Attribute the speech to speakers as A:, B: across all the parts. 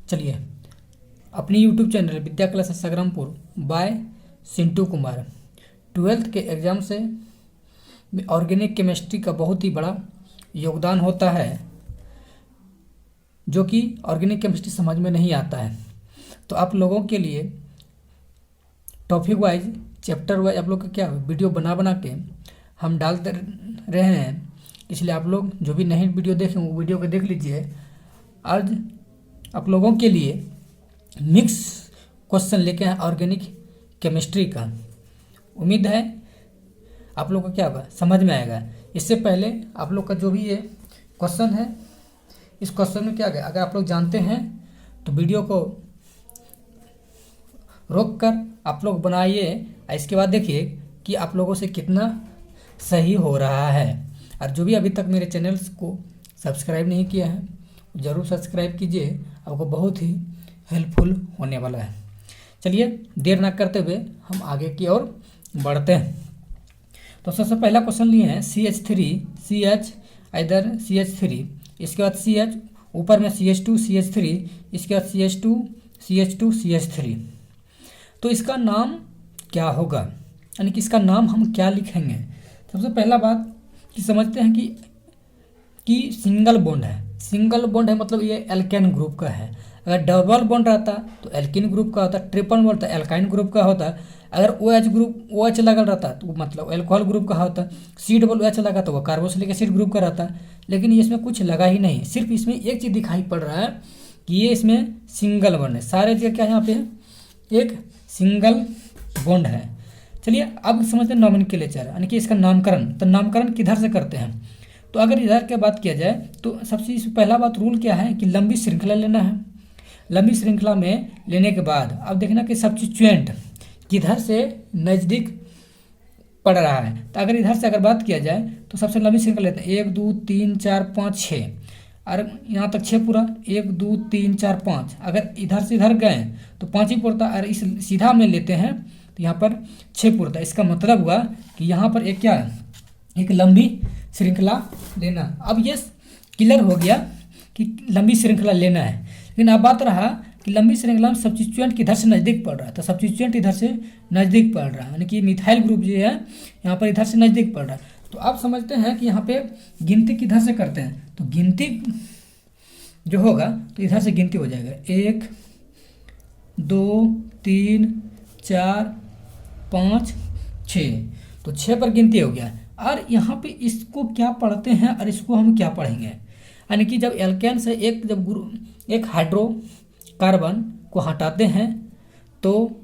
A: चलिए, अपनी YouTube channel Vidya class Sangrampur by Sintu Kumar 12th के एग्ज़ाम से ऑर्गेनिक केमिस्ट्री का बहुत ही बड़ा योगदान होता है, जो कि ऑर्गेनिक केमिस्ट्री समझ में नहीं आता है। तो आप लोगों के लिए टॉपिक वाइज, चैप्टर वाइज आप लोग का क्या वीडियो बना के हम डालते रहे हैं। इसलिए आप लोग जो भी नहीं वीडियो देखें वो वीडियो को देख लीजिए। आज आप लोगों के लिए मिक्स क्वेश्चन लेके आए ऑर्गेनिक केमिस्ट्री का। उम्मीद है आप लोग को क्या होगा, समझ में आएगा। इससे पहले आप लोग का जो भी ये क्वेश्चन है, इस क्वेश्चन में क्या है, अगर आप लोग जानते हैं तो वीडियो को रोक कर आप लोग बनाइए। इसके बाद देखिए कि आप लोगों से कितना सही हो रहा है। और जो भी अभी तक मेरे चैनल्स को सब्सक्राइब नहीं किया है, ज़रूर सब्सक्राइब कीजिए, आपको बहुत ही हेल्पफुल होने वाला है। चलिए देर ना करते हुए हम आगे की ओर बढ़ते हैं। तो सबसे पहला क्वेश्चन लिए हैं CH3 CH इधर CH3, इसके बाद CH ऊपर में CH2 CH3, इसके बाद CH2 CH2 CH3। तो इसका नाम क्या होगा, यानी कि इसका नाम हम क्या लिखेंगे। सबसे पहला बात कि समझते हैं कि सिंगल बॉन्ड है। सिंगल बॉन्ड है मतलब ये एल्केन ग्रुप का है। अगर डबल बॉन्ड रहता तो एल्किन ग्रुप का होता, ट्रिपल बॉन्ड तो एल्काइन ग्रुप का होता। अगर OH ग्रुप OH लगल रहता तो मतलब एल्कोहल ग्रुप का होता। C OH लगा तो वो कार्बोक्सिलिक एसिड ग्रुप का रहता। लेकिन ये इसमें कुछ लगा ही नहीं, सिर्फ इसमें एक चीज़ दिखाई पड़ रहा है कि ये इसमें सिंगल बॉन्ड है। सारे जगह क्या यहाँ पे है, एक सिंगल बॉन्ड है। चलिए अब समझते हैं नॉमेनक्लेचर, यानी कि इसका नामकरण। तो नामकरण किधर से करते हैं, तो अगर इधर की बात किया जाए तो सबसे पहला बात रूल क्या है कि लंबी श्रृंखला लेना है। लंबी श्रृंखला में लेने के बाद अब देखना कि सब्स्टिट्यूएंट किधर से नज़दीक पड़ रहा है। तो अगर इधर से अगर बात किया जाए तो सबसे लंबी श्रृंखला लेते हैं 1 2 3 4 5 6, और यहाँ तक 6 पूरा 1 2 3 4 5। अगर इधर से इधर गए तो 5 ही पुरता, और इस सीधा में लेते हैं तो यहाँ पर 6 पुरता। इसका मतलब हुआ कि यहाँ पर एक क्या है, एक लंबी श्रृंखला लेना। अब ये क्लियर हो गया कि लंबी श्रृंखला लेना है। लेकिन अब बात रहा कि लंबी श्रृंखला में सब्स्टिट्यूएंट किधर से नज़दीक पड़ रहा है। तो सब्स्टिट्यूएंट इधर से नज़दीक पड़ रहा है, यानी कि मिथाइल ग्रुप जो है यहाँ पर इधर से नज़दीक पड़ रहा है। तो आप समझते हैं कि यहाँ पे गिनती किधर से करते हैं। तो गिनती जो होगा तो इधर से गिनती हो जाएगा 1 2 3 4 5 6। तो 6 पर गिनती हो गया। और यहाँ पे इसको क्या पढ़ते हैं और इसको हम क्या पढ़ेंगे, यानी कि जब एल्केन से एक हाइड्रोकार्बन को हटाते हैं तो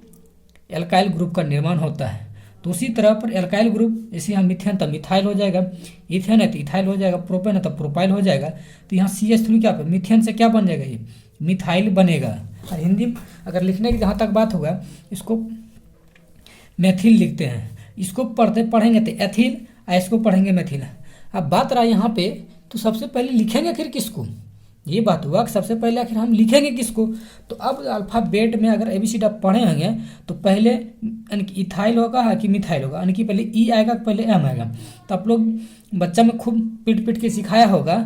A: एल्काइल ग्रुप का निर्माण होता है। तो उसी तरह पर एल्काइल ग्रुप, जैसे यहाँ मिथेन तो मिथाइल हो जाएगा, इथेन है तो इथाइल हो जाएगा, प्रोपेन है तो प्रोपाइल हो जाएगा। तो यहाँ CH3 क्या पे मिथेन से क्या बन जाएगा, ये मिथाइल बनेगा। और हिंदी में अगर लिखने की जहाँ तक बात होगा, इसको मेथिल लिखते हैं। इसको पढ़ेंगे तो एथिल, और इसको पढ़ेंगे मेथिल। अब बात रहा यहाँ पे, तो सबसे पहले लिखेंगे आखिर किसको, ये बात हुआ कि सबसे पहले आखिर हम लिखेंगे किसको। तो अब अल्फ़ाबेट में अगर ABCD आप पढ़े होंगे तो पहले यानी कि इथाइल होगा कि मिथाइल होगा, यानी कि पहले E आएगा पहले M आएगा। तो आप लोग बच्चा में खूब पीट के सिखाया होगा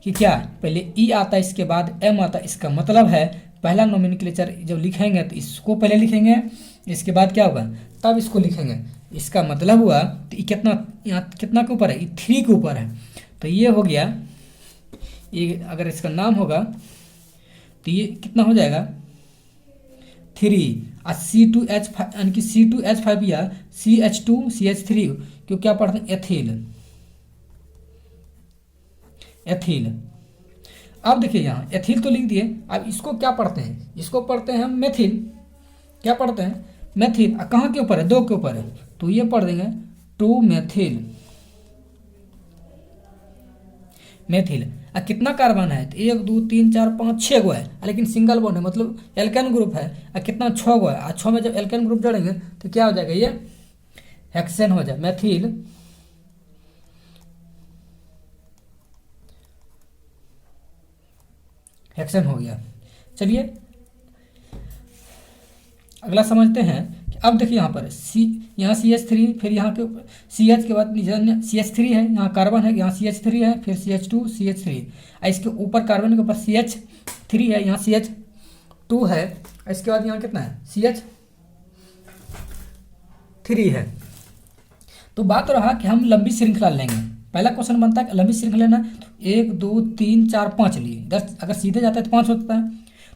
A: कि क्या पहले E आता है इसके बाद M आता है। इसका मतलब है पहला नोमेनक्लेचर जब लिखेंगे तो इसको पहले लिखेंगे, इसके बाद क्या होगा तब इसको लिखेंगे। इसका मतलब हुआ तो ये कितना, यहाँ कितना के ऊपर है, ये 3 के ऊपर है। तो ये हो गया, ये अगर इसका नाम होगा तो ये कितना हो जाएगा 3। और C2H5 यानी कि C2H5 या CH2 CH3 क्यों क्या पढ़ते हैं एथिल। अब देखिए यहाँ एथिल तो लिख दिए। अब इसको क्या पढ़ते हैं, इसको पढ़ते हैं हम मेथिल। क्या पढ़ते हैं, मेथिल। कहाँ के ऊपर है, 2 के ऊपर है, तो ये पढ़ देंगे 2 मेथिल। और कितना कार्बन है, तो 1 2 3 4 5 6 गो है, लेकिन सिंगल बॉन्ड है मतलब एल्केन ग्रुप है। और कितना 6 गो है, और 6 में जब एल्केन ग्रुप जोड़ेंगे तो क्या हो जाएगा, ये हेक्सेन हो जाए, मेथिल हेक्सेन हो गया। चलिए अगला समझते हैं कि अब देखिए यहाँ पर यहाँ CH3, फिर यहाँ के ऊपर CH के बाद CH3 है, यहाँ कार्बन है, यहाँ CH3 है, फिर CH2 CH3, इसके ऊपर कार्बन के ऊपर CH3 है, यहाँ 2 है, इसके बाद यहाँ कितना है CH3 है। तो बात रहा कि हम लंबी श्रृंखला लेंगे। पहला क्वेश्चन बनता है कि लंबी श्रृंखला लेना, तो 1 2 3 4 5 लिए, इधर अगर सीधे जाता है तो 5 होता है,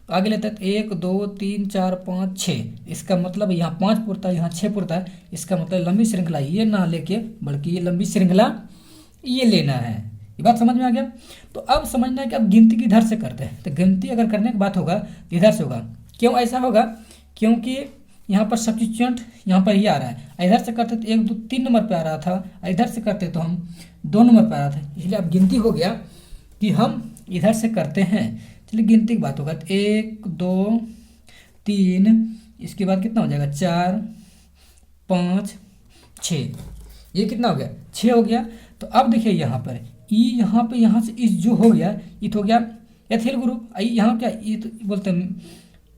A: तो आगे लेते हैं तो 1 2 3 4 5 6, इसका मतलब यहाँ 5 पुरता है, यहाँ 6 पुरता है, इसका मतलब लंबी श्रृंखला ये ना लेके बल्कि ये लंबी श्रृंखला ये लेना है। ये बात समझ में आ गया। तो अब समझना है कि अब गिनती किधर से करते हैं, तो गिनती अगर करने की बात होगा तो इधर से होगा। क्यों ऐसा होगा, क्योंकि यहाँ पर सब्स्टिट्यूएंट यहाँ पर ही आ रहा है, इधर से करते तो 1 2 3 नंबर पे आ रहा था, इधर से करते तो हम 2 नंबर पे आ रहा था, इसलिए अब गिनती हो गया कि हम इधर से करते हैं। चलिए गिनती की बात होगा तो 1 2 3, इसके बाद कितना हो जाएगा 4 5 6, ये कितना हो गया 6 हो गया। तो अब देखिए यहाँ पर ई, यहाँ से इस जो हो गया ये तो हो गया एथिल ग्रुप, यहाँ क्या ये तो बोलते हैं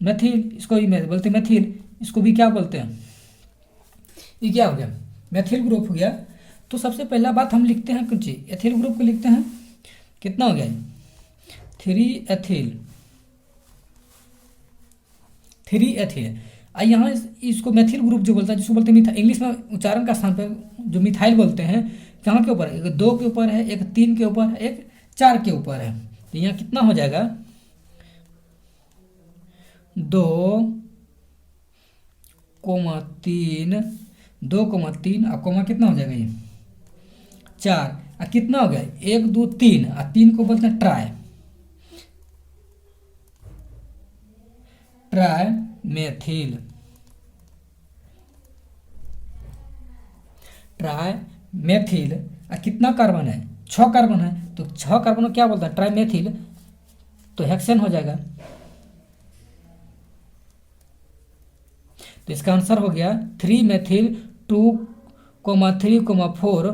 A: मैथिल, इसको ही बोलते हैं मैथिल, इसको भी क्या बोलते हैं, ये क्या हो गया मैथिल ग्रुप हो गया। तो सबसे पहला बात हम लिखते हैं कुछ एथिल ग्रुप को लिखते हैं, कितना हो गया 3 एथिल। यहाँ इसको मैथिल ग्रुप जो बोलता है, जिसको बोलते हैं इंग्लिश में उच्चारण का स्थान पर जो मिथाइल बोलते हैं, कहाँ के ऊपर है, एक 2 के ऊपर है, एक 3 के ऊपर है, एक 4 के ऊपर है। तो यहाँ कितना हो जाएगा 2 3 और कोमा कितना हो जाएगा ये 4, और कितना हो गया 1 2 3, और 3 को बोलते हैं ट्राई मेथिल, और कितना कार्बन है 6 कार्बन है, तो 6 कार्बन को क्या बोलता है ट्राई मेथिल, तो हेक्सेन हो जाएगा। तो इसका आंसर हो गया 3 मेथिल 2,3,4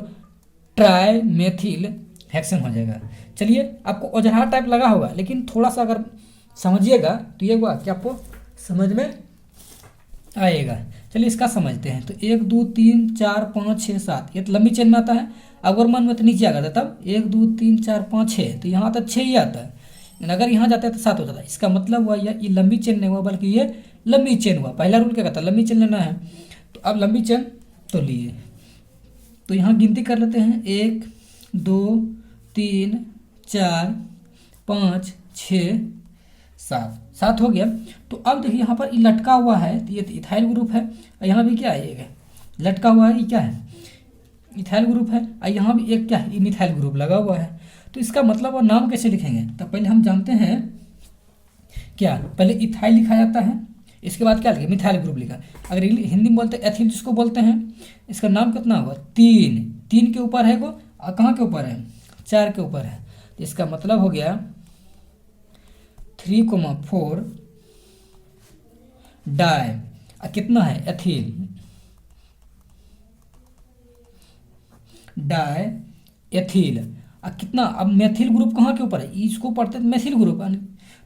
A: ट्राई मेथिल हेक्सेन हो जाएगा। चलिए आपको औजहार टाइप लगा होगा, लेकिन थोड़ा सा अगर समझिएगा तो ये हुआ कि आपको समझ में आएगा। चलिए इसका समझते हैं। तो 1 2 3 4 5 6 7, ये तो लंबी चेन में आता है। अगर मन में तो नीचे आ गया था, तब 1 2 3 4 5 6, तो यहाँ तक 6 ही आता है, अगर यहाँ जाता है तो 7 हो जाता है। इसका मतलब हुआ ये लंबी चेन नहीं हुआ, बल्कि ये लंबी चेन हुआ। पहला रूल क्या कहता है, लंबी चेन लेना है। तो अब लंबी चेन तो लिए, तो यहाँ गिनती कर लेते हैं 1 2 3 4 5 6 7 हो गया। तो अब देखिए यहाँ पर ये लटका हुआ है, तो ये इथाइल ग्रुप है, और यहाँ भी क्या है ये लटका हुआ है, ये क्या है इथाइल ग्रुप है, और यहाँ भी एक क्या है मिथाइल ग्रुप लगा हुआ है। तो इसका मतलब और नाम कैसे लिखेंगे, तो पहले हम जानते हैं क्या, पहले इथाइल लिखा जाता है, इसके बाद क्या लिखा मिथाइल ग्रुप लिखा। अगर हिंदी में बोलते हैं एथिल जिसको बोलते हैं, इसका नाम कितना होगा 3 के ऊपर है वो, और कहाँ के ऊपर है 4 के ऊपर है। तो इसका मतलब हो गया 3,4 डाई, और कितना है एथिल डाई एथिल, और कितना अब मेथिल ग्रुप कहाँ के ऊपर है, इसको पढ़ते हैं मेथिल ग्रुप,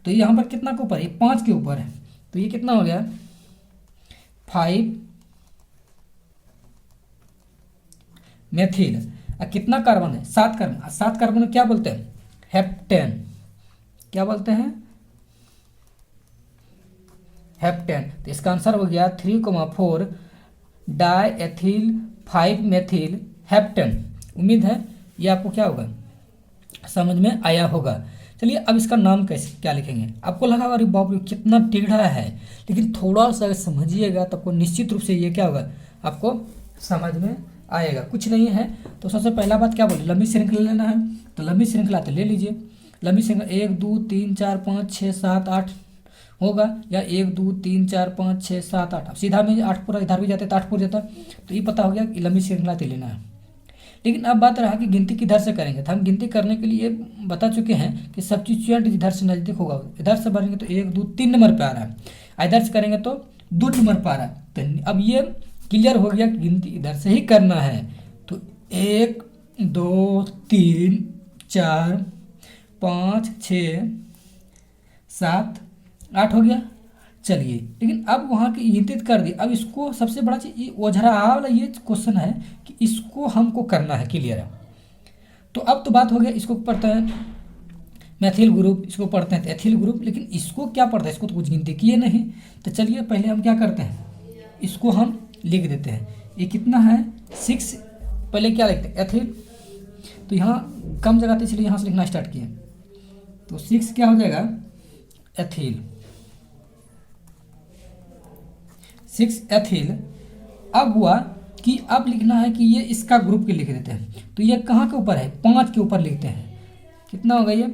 A: तो यहाँ पर कितना के ऊपर है 5 के ऊपर है। तो ये कितना हो गया 5 मेथिल, और कितना कार्बन है 7 कार्बन, और 7 कार्बन को क्या बोलते हैं हेप्टेन, क्या बोलते हैं हेप्टेन। तो इसका आंसर हो गया 3,4 डाई एथिल 5 मेथिल हेप्टेन। उम्मीद है ये आपको क्या होगा समझ में आया होगा। चलिए अब इसका नाम कैसे क्या लिखेंगे। आपको लगा अरे बाप रे कितना टेढ़ा है, लेकिन थोड़ा सा समझिएगा तो आपको निश्चित रूप से ये क्या होगा आपको समझ में आएगा। कुछ नहीं है तो सबसे पहला बात क्या बोले लंबी श्रृंखला लेना है, तो लंबी श्रृंखला तो ले लीजिए। लंबी श्रृंखला 1 2 3 4 5 6 7 8 होगा, या 1 2 3 4 5 6 7 8। अब सीधा में 8 पूरा इधर भी जाते तो 8 पूरा जाता, तो ये पता हो गया कि लंबी श्रृंखला तो लेना है। लेकिन अब बात रहा कि गिनती किधर से करेंगे, तो हम गिनती करने के लिए बता चुके हैं कि सब्स्टिट्यूएंट इधर से नज़दीक होगा, इधर से बढ़ेंगे तो 1 2 3 नंबर पे आ रहा है, इधर से करेंगे तो 2 नंबर पे आ रहा है। तो अब ये क्लियर हो गया कि गिनती इधर से ही करना है। तो 1 2 3 4 5 6 7 8 हो गया। चलिए लेकिन अब वहाँ की गिनती कर दी, अब इसको सबसे बड़ा चीज़ ये ओझरा वाला ये क्वेश्चन है कि इसको हमको करना है, क्लियर है। तो अब तो बात हो गया, इसको पढ़ते हैं मैथिल ग्रुप इसको पढ़ते हैं तो एथिल ग्रुप, लेकिन इसको क्या पढ़ते हैं, इसको तो कुछ गिनती किए नहीं। तो चलिए पहले हम क्या करते हैं, इसको हम लिख देते हैं। ये कितना है 6, पहले क्या लिखते हैं एथिल, तो यहाँ कम जगह थी इसलिए यहाँ से लिखना स्टार्ट किए। तो 6 क्या हो जाएगा एथिल, 6 एथिल। अब हुआ कि अब लिखना है कि ये इसका ग्रुप के लिख देते हैं। तो ये कहाँ के ऊपर है, 5 के ऊपर लिखते हैं। कितना होगा ये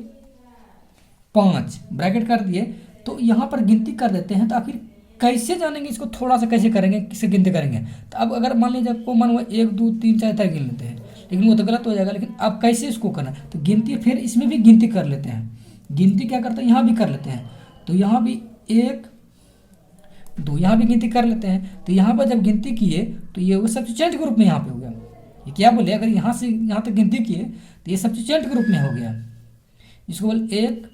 A: 5, ब्रैकेट कर दिए। तो यहाँ पर गिनती कर देते हैं। तो आखिर कैसे जानेंगे इसको, थोड़ा सा कैसे करेंगे, किससे गिनती करेंगे। तो अब अगर मान लीजिए आपको मन हुआ 1 2 3 4 तक गिन लेते हैं, लेकिन वो तो गलत हो जाएगा। लेकिन अब कैसे इसको करना, तो गिनती फिर इसमें भी गिनती कर लेते हैं। गिनती क्या करते हैं, यहाँ भी कर लेते हैं। तो यहाँ भी 1 2, यहाँ भी गिनती कर लेते हैं। तो यहाँ पर जब गिनती किए तो ये वो सब्स्टिट्यूएंट ग्रुप में यहाँ पे हो गया। ये क्या बोले, अगर यहाँ से यहाँ तक गिनती किए तो ये सब्स्टिट्यूएंट ग्रुप में हो गया। इसको बोल 1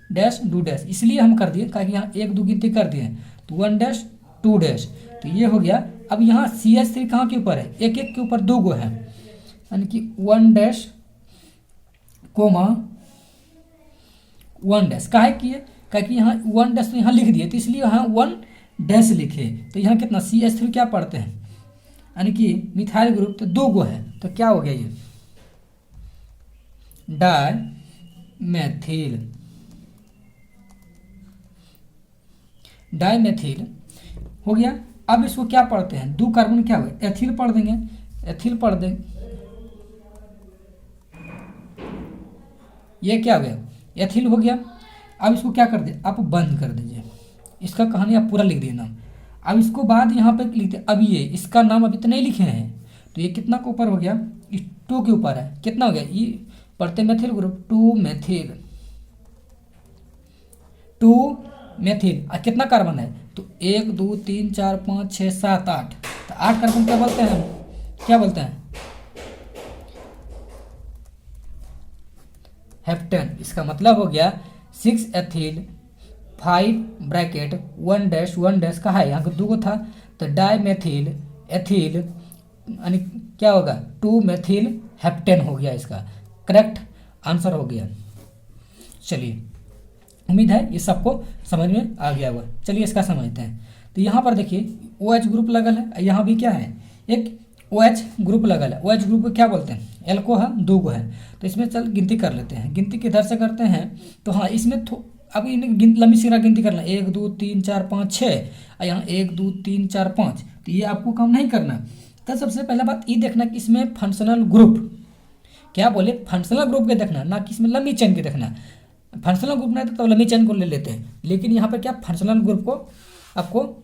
A: डैश 2 डैश, इसलिए हम कर दिए ताकि यहाँ 1 2 गिनती कर दिए। तो 1 डैश 2 डैश, तो ये हो गया। अब यहाँ CH3 कहाँ के ऊपर है, 1 1 के ऊपर 2 गो है, यानी कि 1 डैश कोमा 1 डैश। काहे किए, क्योंकि यहाँ 1 डैश तो यहाँ लिख दिए, तो इसलिए यहाँ 1 डैश लिखे। तो यहाँ कितना CH3 क्या पढ़ते हैं, यानी कि मिथाइल ग्रुप, तो 2 गो है। तो क्या हो गया ये डाई मैथिल, डाइमेथिल हो गया। अब इसको क्या पढ़ते हैं, 2 कार्बन क्या हुआ एथिल पढ़ देंगे, एथिल पढ़ देंगे। ये क्या हो गया एथिल हो गया। अब इसको क्या कर दे, आप बंद कर दीजिए, इसका कहानी आप पूरा लिख दिए नाम। अब इसको बाद यहाँ पे लिखते, अब ये इसका नाम अभी तो नहीं लिखे हैं। तो ये कितना के ऊपर हो गया, 2 के ऊपर है। कितना हो गया, ये पढ़ते मैथिल ग्रुप 2 मैथिल, 2 मैथिल। और कितना कार्बन है, तो 1 2 3 4 5 6 7 8। तो 8 कार्बन क्या बोलते हैं, क्या बोलते हैं हेप्टेन। इसका मतलब हो गया 6 एथिल 5 ब्रैकेट 1 डैश 1 डैश का है, यहाँ को 2 गो था। तो डाई मैथिल एथिल यानी क्या होगा 2 मैथिल हेप्टेन हो गया, इसका करेक्ट आंसर हो गया। चलिए उम्मीद है ये सबको समझ में आ गया होगा। चलिए इसका समझते हैं। तो यहाँ पर देखिए OH ग्रुप लगल है, यहाँ भी क्या है एक OH ग्रुप लगल है। OH ग्रुप को क्या बोलते हैं, एल्को है, 2 गो है। तो इसमें चल गिनती कर लेते हैं। गिनती किधर से करते हैं, तो हाँ इसमें अब इन्हें लंबी सिरा गिनती करना, 1 2 3 4 5 6, और यहाँ 1 2 3 4 5। तो ये आपको काम नहीं करना। तो सबसे पहला बात ये देखना कि इसमें फंक्शनल ग्रुप क्या बोले, फंक्शनल ग्रुप के देखना, ना कि इसमें लंबी चेन के देखना। फंक्शनल ग्रुप नहीं तो लंबी चेन को ले लेते हैं, लेकिन यहाँ पर क्या फंक्शनल ग्रुप को आपको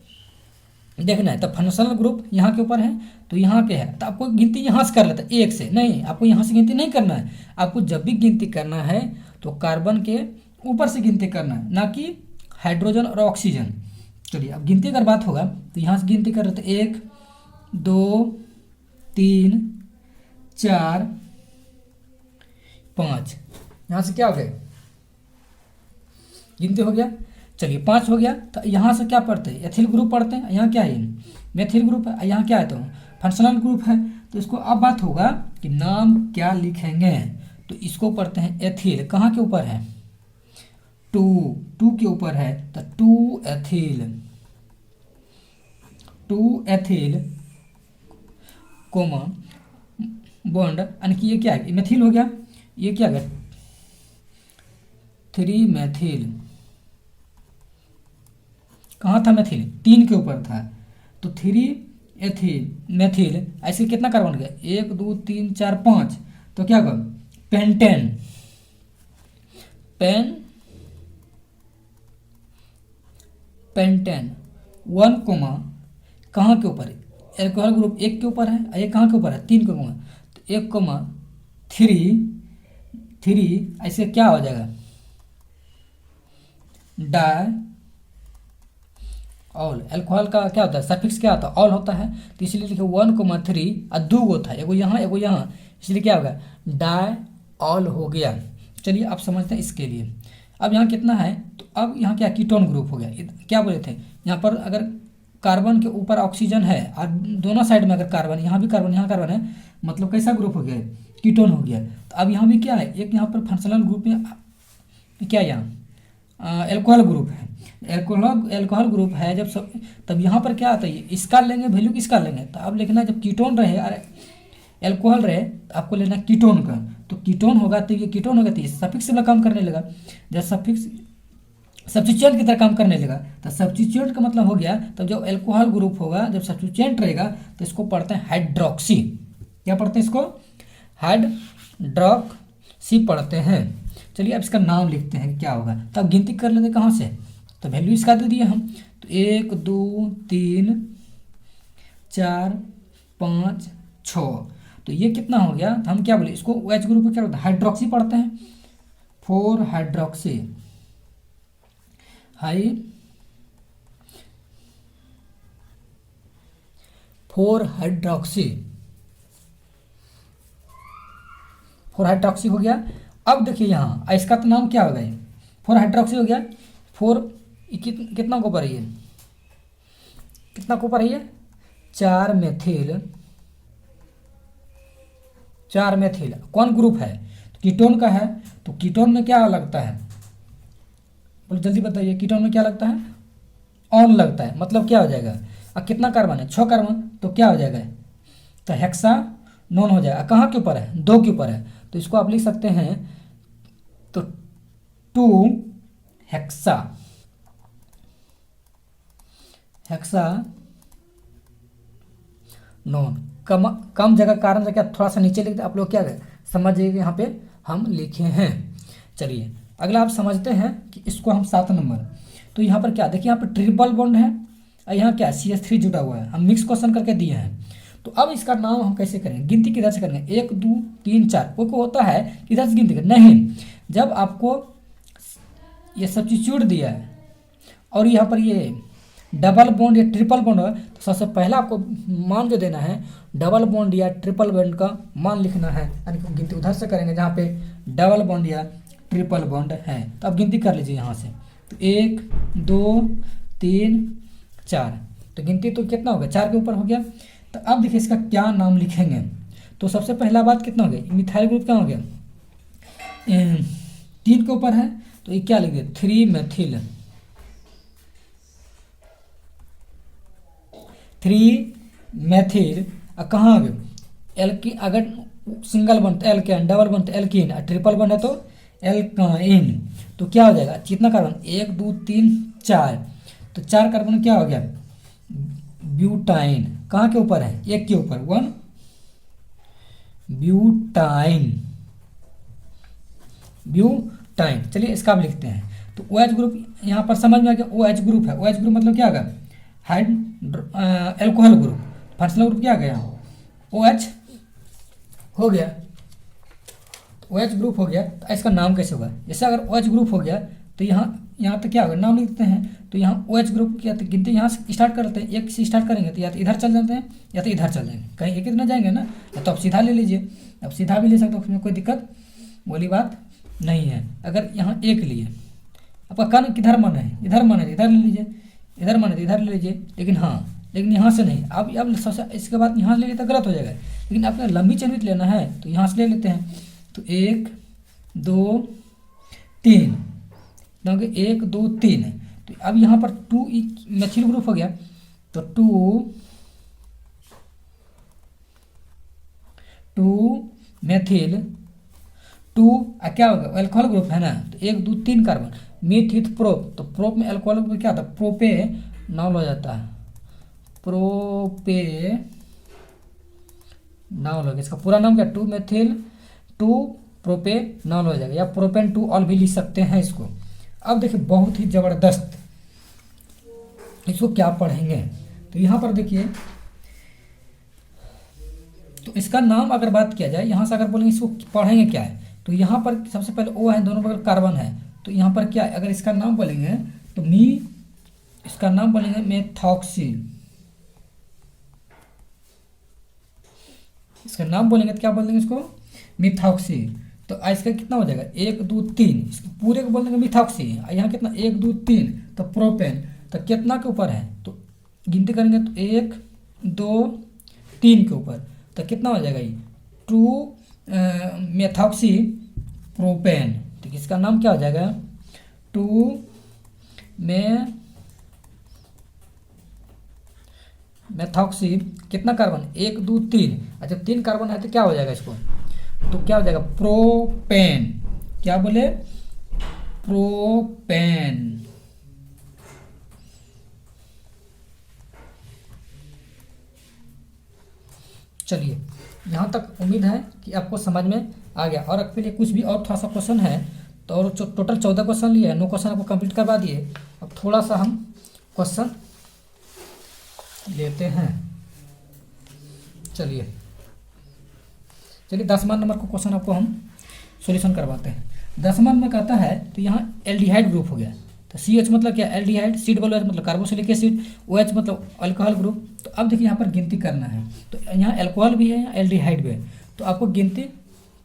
A: देखना है। तो फंक्शनल ग्रुप यहाँ के ऊपर है, तो यहाँ के है। तो आपको गिनती यहाँ से कर लेता है, 1 से नहीं, आपको यहाँ से गिनती नहीं करना है। आपको जब भी गिनती करना है तो कार्बन के ऊपर से गिनती करना है, ना कि हाइड्रोजन और ऑक्सीजन। चलिए अब गिनती अगर बात होगा तो यहाँ से गिनती कर लेते, 1 2 3 4 5। यहाँ से क्या हो गया गिनती हो गया। चलिए 5 हो गया। तो यहाँ से क्या पढ़ते हैं, एथिल ग्रुप पढ़ते हैं। यहाँ क्या है मैथिल ग्रुप है, यहाँ क्या है तो फंक्शनल ग्रुप है। तो इसको अब बात होगा कि नाम क्या लिखेंगे। तो इसको पढ़ते हैं एथिल, कहाँ के ऊपर है 2 के ऊपर है। तो 2 एथिल कोमा बॉन्ड, यानी कि ये क्या है मैथिल हो गया। ये क्या है 3 मैथिल, कहाँ था मैथिल 3 के ऊपर था। तो 3 एथिल मैथिल, ऐसे कितना कार्बन गया 1 2 3 4 5। तो क्या होगा पेंटेन, पेंटेन 1 कोमा कहाँ के ऊपर है एल्कोहल ग्रुप 1 के ऊपर है, ये कहाँ के ऊपर है 3 के ऊपर। तो 1 कोमा 3 ऐसे क्या हो जाएगा डाई ऑल। एल्कोहल का क्या होता है सफिक्स क्या होता है ऑल होता है। तो इसलिए लिखे 1 कोमा 3 और 2 गो था, एगो यहाँ एगो यहाँ, इसलिए क्या होगा डाई ऑल हो गया। चलिए आप समझते हैं इसके लिए। अब यहाँ कितना है, तो अब यहाँ क्या कीटोन ग्रुप हो गया। क्या बोले थे यहाँ पर अगर कार्बन के ऊपर ऑक्सीजन है और दोनों साइड में अगर कार्बन, यहाँ भी कार्बन यहाँ कार्बन है, मतलब कैसा ग्रुप हो गया कीटोन हो गया। तो अब यहाँ भी क्या है एक यहाँ पर फंक्शनल ग्रुप में क्या यहाँ एल्कोहल ग्रुप है, एल्कोहल ग्रुप है जब सब, तब यहाँ पर क्या आता है, इसका लेंगे वैल्यू किसका लेंगे, तो अब लिखना जब कीटोन रहे और एल्कोहल रहे तो आपको लेना कीटोन का, तो कीटोन होगा तो ये कीटोन होगा तो ये सफिक्स वाला काम करने लगा, जब सफिक्स सब्स्टिट्यूएंट की तरह काम करने लगा, तो सब्स्टिट्यूएंट का मतलब हो गया, तब जब एल्कोहल ग्रुप होगा जब सब्स्टिट्यूएंट रहेगा तो इसको पढ़ते हैं हाइड्रोक्सी, क्या पढ़ते हैं इसको, हाइड्रोक्सी पढ़ते हैं। चलिए अब इसका नाम लिखते हैं क्या होगा, तो अब गिनती कर लेते हैं कहाँ से, तो वैल्यू इसका दे दिए हम, तो 1 2 3 4 5 6, तो ये कितना हो गया, तो हम क्या बोले इसको OH ग्रुप में क्या होता है, हाइड्रोक्सी पढ़ते हैं, 4 हाइड्रोक्सी, फोर हाइड्रोक्सी हो गया। अब देखिए यहाँ इसका तो नाम क्या होगा, ये 4 हाइड्रोक्सी हो गया, 4 कितना को ऊपर है ये, कितना को ऊपर है ये 4 मेथिल कौन ग्रुप है, तो कीटोन का है, तो कीटोन में क्या लगता है, बोलो जल्दी बताइए, कीटोन में क्या लगता है, ऑन लगता है, मतलब क्या हो जाएगा, अब कितना कार्बन है 6 कार्बन, तो क्या हो जाएगा, तो हेक्सानोन हो जाएगा, कहाँ के ऊपर है 2 के ऊपर है, तो इसको आप लिख सकते हैं तो 2 हेक्सानोन, कम जगह कारण से क्या थोड़ा सा नीचे लिखते आप लोग क्या समझ जाइए, यहाँ पे हम लिखे हैं। चलिए अगला आप समझते हैं कि इसको हम 7 नंबर, तो यहाँ पर क्या देखिए, यहाँ पर ट्रिपल बॉन्ड है और यहाँ क्या CH3 जुड़ा हुआ है, हम मिक्स क्वेश्चन करके दिए हैं, तो अब इसका नाम हम कैसे करेंगे, गिनती किधर से करेंगे 1 2 3 4, कोई को होता है किधर से गिनती करें, नहीं, जब आपको ये सब्स्टिट्यूट दिया है और यहाँ पर ये डबल बॉन्ड या ट्रिपल बॉन्ड है, तो सबसे पहला आपको मान जो देना है डबल बॉन्ड या ट्रिपल बॉन्ड का मान लिखना है, यानी कि गिनती उधर से करेंगे जहाँ पे डबल बॉन्ड या ट्रिपल बॉन्ड है, तो अब गिनती कर लीजिए यहाँ से, तो 1 2 3 4, तो गिनती तो कितना हो गया 4 के ऊपर हो गया, तो अब देखिए इसका क्या नाम लिखेंगे, तो सबसे पहला बात कितना हो गया, मिथाइल ग्रुप क्या हो गया 3 के ऊपर है, तो ये क्या लिख दिया 3 मेथिल, कहाँ आ गए एल्की, अगर सिंगल बन तो एल्केन, डबल बन तो एल्कीन, और ट्रिपल बन है तो एल्काइन, तो क्या हो जाएगा कितना कार्बन 1 2 3 4, तो 4 कार्बन क्या हो गया ब्यूटाइन, कहाँ के ऊपर है 1 के ऊपर 1 ब्यूटाइन। चलिए इसका आप लिखते हैं, तो OH ग्रुप यहाँ पर समझ में आ गया, OH ग्रुप है, OH ग्रुप मतलब क्या होगा एल्कोहल ग्रुप, फंक्शनल ग्रुप क्या आ गया OH हो गया, तो OH ग्रुप हो गया, तो इसका नाम कैसे होगा, जैसे अगर OH ग्रुप हो गया तो यहाँ तक क्या होगा नाम लिखते हैं, तो यहाँ OH ग्रुप की गिनती यहाँ से स्टार्ट करते हैं, 1 से स्टार्ट करेंगे तो या तो इधर चल जाते हैं या तो इधर चल जाएंगे, कहीं एक इतना जाएंगे ना, या तो आप सीधा ले लीजिए, अब सीधा भी ले सकते हो, उसमें कोई दिक्कत बोली बात नहीं है। अगर यहाँ 1 लिए आपका कन किधर मन है, इधर मन है इधर ले लीजिए, इधर मन है इधर ले लीजिए, लेकिन यहाँ से नहीं, अब इसके बाद यहाँ ले लेते गलत हो जाएगा, लेकिन आपने लंबी चैन लेना है तो यहाँ से ले लेते हैं, तो 1 2 3, क्योंकि 1 2 3, तो अब यहाँ पर 2 मेथिल ग्रुप हो गया, तो 2 मेथिल 2 क्या होगा एल्कोहल ग्रुप है ना, तो 1 2 3 कार्बन, मीथ विथ प्रोप, तो प्रोप में एल्कोहल ग्रुप क्या होता है प्रोपेनॉल हो जाता है, प्रोपेनॉल हो गया, इसका पूरा नाम क्या 2 मेथिल 2 प्रोपेनॉल हो जाएगा, या प्रोपेन 2 ऑल भी लिख सकते हैं इसको। अब देखिए बहुत ही ज़बरदस्त, इसको क्या पढ़ेंगे, तो यहाँ पर देखिए, तो इसका नाम अगर बात किया जाए यहाँ से अगर बोलेंगे इसको पढ़ेंगे क्या है, तो यहाँ पर सबसे पहले O है, दोनों बगल कार्बन है, तो यहाँ पर क्या है अगर इसका नाम बोलेंगे तो इसका नाम बोलेंगे मेथॉक्सी, इसका नाम बोलेंगे तो क्या बोल देंगे इसको मिथॉक्सी, तो इसका कितना हो जाएगा 1 2 3, इसके पूरे को बोल देंगे मिथॉक्सी, यहाँ कितना 1 2 3, तो प्रोपेन, तो कितना के ऊपर है, तो गिनती करेंगे तो 1 2 3 के ऊपर, तो कितना हो जाएगा ये 2 मेथॉक्सी प्रोपेन, तो इसका नाम क्या हो जाएगा, 2 मेथॉक्सी कितना कार्बन, 1 2 3। अच्छा 3 कार्बन है तो क्या हो जाएगा इसको, तो क्या हो जाएगा प्रोपेन। क्या बोले, प्रोपेन। चलिए यहाँ तक उम्मीद है कि आपको समझ में आ गया। और आपके लिए कुछ भी और थोड़ा सा क्वेश्चन है तो, और टोटल 14 क्वेश्चन लिए हैं, 9 क्वेश्चन आपको कंप्लीट करवा दिए। अब थोड़ा सा हम क्वेश्चन लेते हैं। चलिए 10वां नंबर को क्वेश्चन आपको हम सॉल्यूशन करवाते हैं। 10वां नंबर कहता है, तो यहाँ एल्डिहाइड ग्रुप हो गया, तो CH मतलब क्या, एल्डिहाइड, सीड बोलो मतलब कार्बोक्सिलिक एसिड, OH मतलब अल्कोहल ग्रुप। तो अब देखिए यहाँ पर गिनती करना है, तो यहाँ अल्कोहल भी है, यहाँ एल्डिहाइड भी है, तो आपको गिनती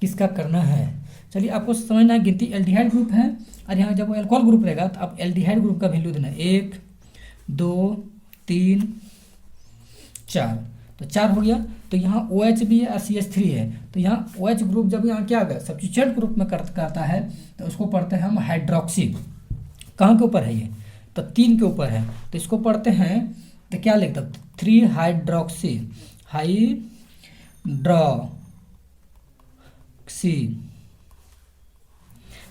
A: किसका करना है। चलिए आपको समझना है, गिनती एल्डिहाइड ग्रुप है, और यहाँ जब वो अल्कोहल ग्रुप रहेगा तो आप एल्डिहाइड ग्रुप का वैल्यू देना, 1 2 3 4, तो 4 हो गया। तो यहाँ OH भी है और CH3 है, तो यहाँ OH ग्रुप जब यहाँ क्या होगा, सब्स्टिट्यूएंट ग्रुप में करता है तो उसको पढ़ते हैं हम हाइड्रोक्सी। कहाँ के ऊपर है ये, तो 3 के ऊपर है, तो इसको पढ़ते हैं तो क्या लिखता है, 3 हाइड्रोक्सी, हाइड्रोक्सी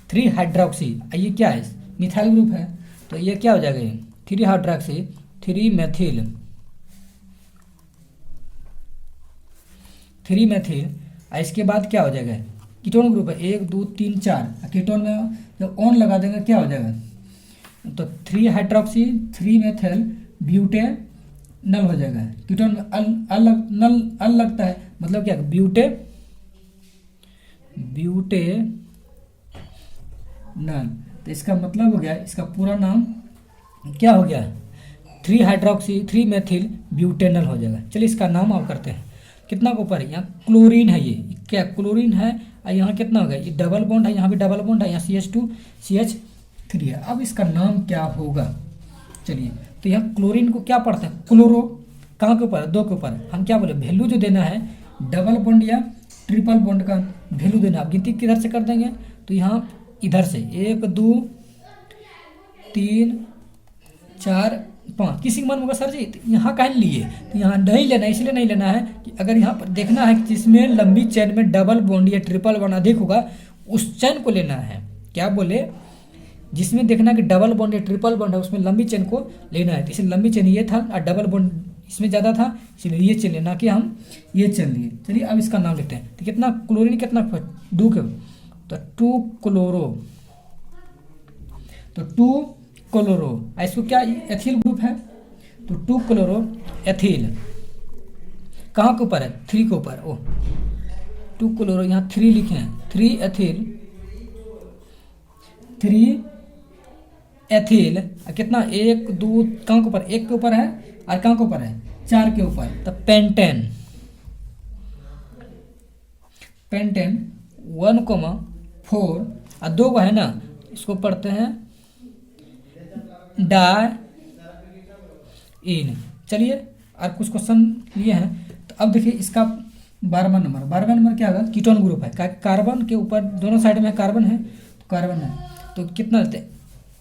A: 3 हाइड्रोक्सी। ये क्या है, मिथाइल ग्रुप है, तो ये क्या हो जाएगा, 3 हाइड्रोक्सी 3 मेथिल, 3 मेथिल। इसके बाद क्या हो जाएगा, कीटोन ग्रुप है, 1 2 3 4। कीटोन में जब ऑन लगा देंगे क्या हो जाएगा, तो 3 हाइड्रोक्सी 3 मेथिल ब्यूटेनल हो जाएगा। कीटोन में अल लगता है, मतलब क्या, ब्यूटेनल। तो इसका मतलब हो गया, इसका पूरा नाम क्या हो गया, 3 हाइड्रोक्सी 3 मेथिल ब्यूटेनल हो जाएगा। चलिए इसका नाम आप करते हैं, कितना के ऊपर है, यहाँ क्लोरीन है, ये क्या क्लोरीन है, और यहाँ कितना हो गया, ये डबल बॉन्ड है, यहाँ भी डबल बॉन्ड है, यहाँ CH2 CH3 है। अब इसका नाम क्या होगा, चलिए तो यहाँ क्लोरीन को क्या पढ़ते हैं, क्लोरो, कहाँ के ऊपर है, 2 के ऊपर है। हम क्या बोले, वैल्यू जो देना है डबल बॉन्ड या ट्रिपल बॉन्ड का वैल्यू देना। आप गिनती किधर से कर देंगे, तो यहाँ इधर से 1 2 3 4 5, किसी का मन होगा सर जी तो यहाँ कहीं लिए, तो यहाँ नहीं लेना, इसलिए नहीं लेना है कि अगर यहाँ पर देखना है कि जिसमें लंबी चेन में डबल बॉन्ड या ट्रिपल बॉन्ड अधिक होगा उस चेन को लेना है। क्या बोले, जिसमें देखना कि डबल बॉन्ड या ट्रिपल बॉन्ड है उसमें लंबी चेन को लेना है। तो इसलिए लंबी चेन ये था और डबल बॉन्ड इसमें ज़्यादा था, इसलिए ये चेन लेना कि हम ये चेन लिए। चलिए अब इसका नाम लिखते हैं, तो कितना क्लोरीन कितना 2 के, तो 2 क्लोरो, तो 2 क्लोरो। इसको क्या, एथिल ग्रुप है, तो 2 क्लोरो एथिल, कहाँ के ऊपर है, 3 के ऊपर। 2 क्लोरो, यहाँ 3 लिखे हैं, 3 एथिल, 3 एथिल, कितना 1 2 कहाँ के ऊपर, 1 के ऊपर है, और कहाँ के ऊपर है, 4 के ऊपर, तो पेंटेन 1,4 और 2 है ना, इसको पढ़ते हैं डाइन। चलिए और कुछ क्वेश्चन लिए हैं, तो अब देखिए इसका 12वां नंबर क्या होगा, कीटोन ग्रुप है, कार्बन के ऊपर दोनों साइड में कार्बन है, तो कार्बन है, तो कितना लेते हैं,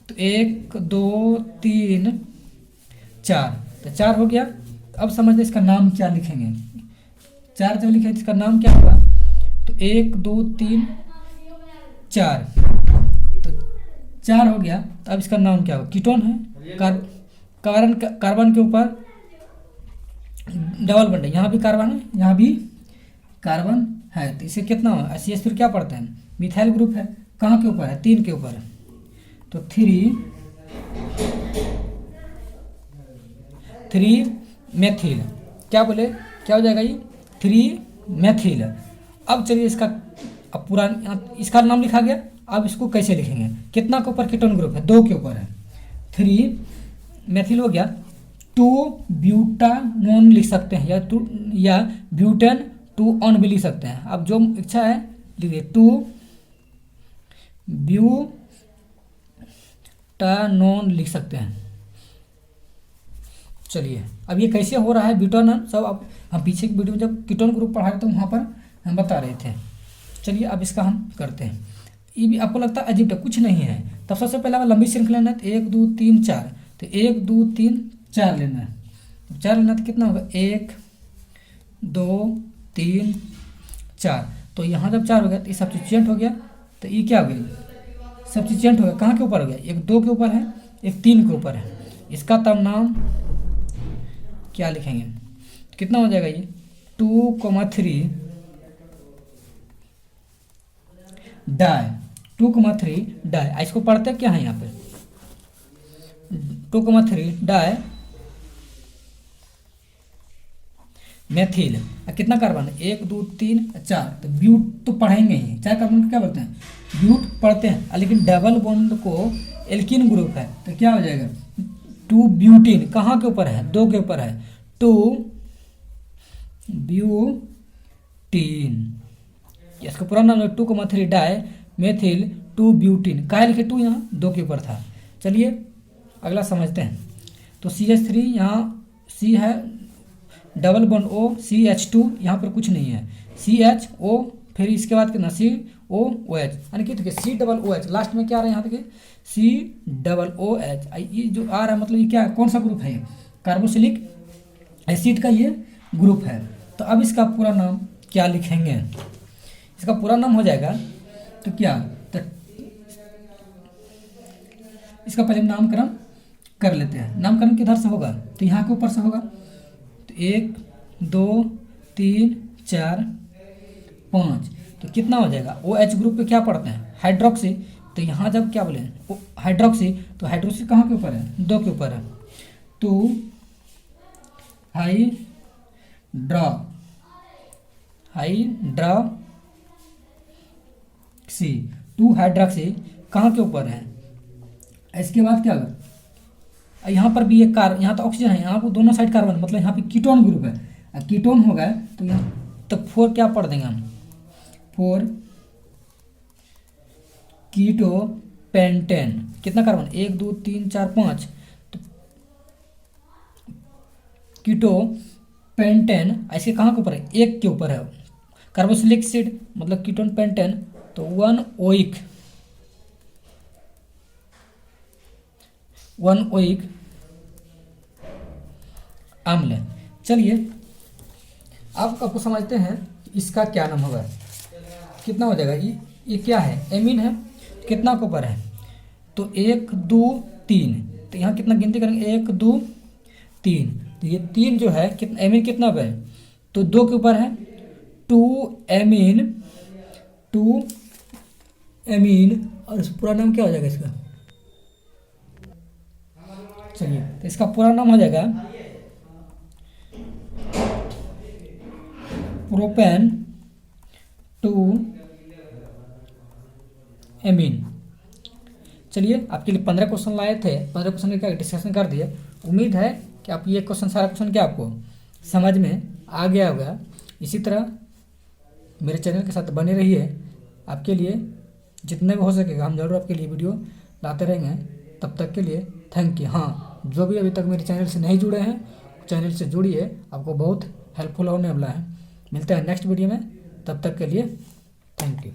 A: तो 1 2 3 4, तो 4 हो गया। अब समझते इसका नाम क्या लिखेंगे, 4 जब लिखे इसका नाम क्या होगा, तो 1 2 3 4, तो 4 हो गया। तो अब इसका नाम क्या होगा, कीटोन है, कार्बन के ऊपर डबल बॉन्ड है, यहाँ भी कार्बन है, यहाँ भी कार्बन है, तो इसे कितना होगा, CH3 क्या पढ़ते हैं, मिथाइल ग्रुप है, कहाँ के ऊपर है, 3 के ऊपर है, तो 3 मेथिल, क्या बोले, क्या हो जाएगा ये, 3 मेथिल। अब चलिए इसका अब पूरा इसका नाम लिखा गया, अब इसको कैसे लिखेंगे, कितना के ऊपर कीटोन ग्रुप है, 2 के ऊपर है, 3 मेथिल हो गया, 2 ब्यूटानोन लिख सकते हैं, या ब्यूटेन 2 ऑन भी लिख सकते हैं, अब जो इच्छा है लिखिए, 2 ब्यूटानोन लिख सकते हैं। चलिए अब ये कैसे हो रहा है ब्यूटानोन सब, अब हम पीछे की वीडियो में जब कीटोन ग्रुप पढ़ा रहे थे वहाँ पर हम बता रहे थे। चलिए अब इसका हम करते हैं, ये भी आपको लगता है अजीब है, कुछ नहीं है। तब सबसे पहले हमें लंबी श्रृंखला लेना है, तो 1 2 3 4, तो 1 2 3 4 लेना है। तो 4 लेना तो कितना होगा, 1 2 3 4। तो यहाँ जब 4 हो गया तो ये सब्स्टिट्यूएंट हो गया, तो ये क्या हो गया, सब्स्टिट्यूएंट हो गया। कहाँ के ऊपर हो गया, एक 2 के ऊपर है, एक 3 के ऊपर है। इसका तब नाम क्या लिखेंगे, कितना हो जाएगा ये 2,3 डाई, 2,3 डाई। इसको पढ़ते क्या है यहाँ पे, 2,3 डाई मेथिल। कितना कार्बन, 1 2 3 4, तो ब्यूट तो पढ़ेंगे ही, 4 कार्बन को क्या बोलते हैं, ब्यूट पढ़ते हैं। लेकिन डबल बॉन्ड को एल्किन ग्रुप है, तो क्या हो जाएगा 2 ब्यूटीन। कहाँ के ऊपर है, 2 के ऊपर है, 2 ब्यूटीन। इसका पूरा नाम है 2,3 डाई मेथिल 2 ब्यूटीन। कहा लिखे 2, यहाँ 2 के ऊपर था। चलिए अगला समझते हैं। तो CH3 यहाँ C है, डबल बॉन्ड O CH2, यहाँ पर कुछ नहीं है, CHO, फिर इसके बाद कितना COOH, यानी कि देखिए COOH लास्ट में क्या आ रहा है, यहाँ देखिए COOH। ये जो आ रहा है मतलब ये क्या है, कौन सा ग्रुप है, कार्बोक्सिलिक एसिड का ये ग्रुप है। तो अब इसका पूरा नाम क्या लिखेंगे, इसका पूरा नाम हो जाएगा तो क्या, तो इसका पहले नामकरण कर लेते हैं। नामकरण किधर से होगा, तो यहाँ के ऊपर से होगा। तो 1 2 3 4 5, तो कितना हो जाएगा, OH ग्रुप पे क्या पढ़ते हैं, हाइड्रोक्सी। तो यहाँ जब क्या बोले हाइड्रोक्सी, तो हाइड्रोक्सी कहाँ के ऊपर है, 2 के ऊपर है। तो हाइड्रोक्सी 2 हाइड्रोक्सी कहाँ के ऊपर है। इसके बाद क्या होगा, यहाँ पर भी एक यहाँ तो ऑक्सीजन है, यहाँ पर दोनों साइड कार्बन, मतलब यहाँ पे कीटोन ग्रुप है। कीटोन होगा तो यहाँ तो 4 क्या पढ़ देंगे हम, 4 कीटो पेंटेन। कितना कार्बन, 1 2 3 4 5, तो कीटो पेंटेन ऐसे कहाँ के ऊपर है, 1 के ऊपर है। कार्बोक्सिलिक एसिड मतलब कीटोन पेंटेन, तो 1 ओइक अम्ल। चलिए अब आपको समझते हैं इसका क्या नाम होगा, कितना हो जाएगा। ये क्या है, एमीन है, कितना के ऊपर है, तो 1 2 3, तो यहाँ कितना गिनती करेंगे, 1 2 3, तो ये 3 जो है कितना, एमीन कितना पे है, तो 2 के ऊपर है, 2 एमीन। और पूरा नाम क्या हो जाएगा इसका, चलिए तो इसका पूरा नाम हो जाएगा प्रोपेन 2 एमीन। चलिए आपके लिए 15 क्वेश्चन लाए थे, 15 क्वेश्चन का डिस्कशन कर दिए। उम्मीद है कि आप ये क्वेश्चन, सारा क्वेश्चन क्या आपको समझ में आ गया होगा। इसी तरह मेरे चैनल के साथ बने रहिए, आपके लिए जितने भी हो सकेगा हम जरूर आपके लिए वीडियो लाते रहेंगे। तब तक के लिए थैंक यू। हाँ, जो भी अभी तक मेरे चैनल से नहीं जुड़े हैं चैनल से जुड़िए, आपको बहुत हेल्पफुल होने वाला है। मिलते हैं नेक्स्ट वीडियो में, तब तक के लिए थैंक यू।